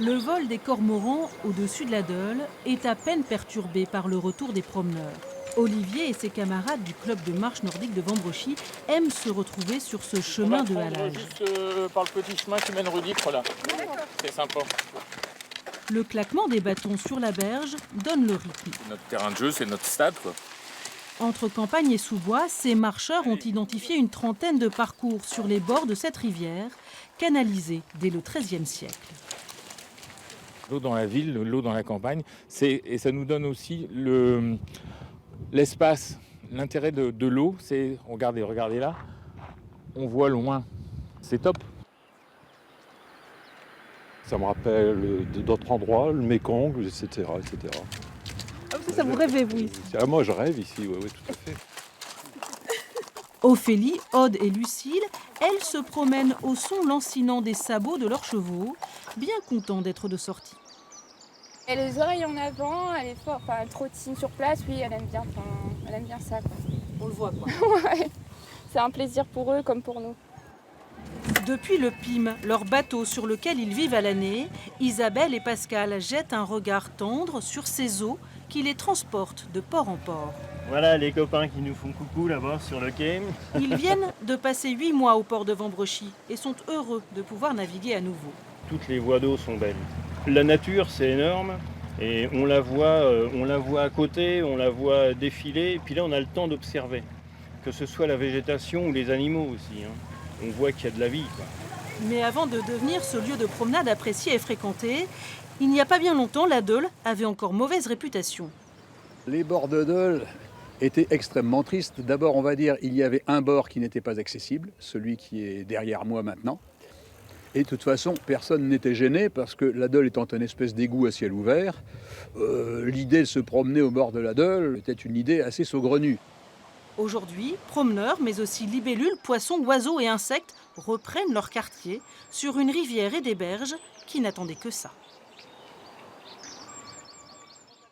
Le vol des cormorans au-dessus de la Deûle est à peine perturbé par le retour des promeneurs. Olivier et ses camarades du club de marche nordique de Vambrochy aiment se retrouver sur ce chemin de halage. Juste par le petit chemin qui mène rue d'Ypres là. C'est sympa. Le claquement des bâtons sur la berge donne le rythme. Notre terrain de jeu, c'est notre stade, quoi. Entre campagne et sous-bois, ces marcheurs ont identifié une trentaine de parcours sur les bords de cette rivière, canalisée dès le XIIIe siècle. L'eau dans la ville, l'eau dans la campagne, et ça nous donne aussi l'espace. L'intérêt de l'eau, c'est, regardez là, on voit loin. C'est top. Ça me rappelle d'autres endroits, le Mékong, etc. etc. Ça vous rêvez, vous? Ah, moi, je rêve ici, oui, tout à fait. Ophélie, Aude et Lucille, elles se promènent au son lancinant des sabots de leurs chevaux, bien contents d'être de sortie. Elle a les oreilles en avant, elle est forte, elle trottine sur place, oui, elle aime bien ça, quoi. On le voit, quoi. Ouais. C'est un plaisir pour eux comme pour nous. Depuis le PIM, leur bateau sur lequel ils vivent à l'année, Isabelle et Pascal jettent un regard tendre sur ces eaux qui les transportent de port en port. Voilà les copains qui nous font coucou là-bas sur le quai. Ils viennent de passer 8 mois au port de Vambrochy et sont heureux de pouvoir naviguer à nouveau. Toutes les voies d'eau sont belles. La nature, c'est énorme. Et on la voit à côté, on la voit défiler. Et puis là, on a le temps d'observer. Que ce soit la végétation ou les animaux aussi. On voit qu'il y a de la vie, quoi. Mais avant de devenir ce lieu de promenade apprécié et fréquenté, il n'y a pas bien longtemps, la Deûle avait encore mauvaise réputation. Les bords de Deûle étaient extrêmement tristes. D'abord, on va dire, il y avait un bord qui n'était pas accessible, celui qui est derrière moi maintenant. Et de toute façon, personne n'était gêné parce que la Deûle étant une espèce d'égout à ciel ouvert, l'idée de se promener au bord de la Deûle était une idée assez saugrenue. Aujourd'hui, promeneurs, mais aussi libellules, poissons, oiseaux et insectes reprennent leur quartier sur une rivière et des berges qui n'attendaient que ça.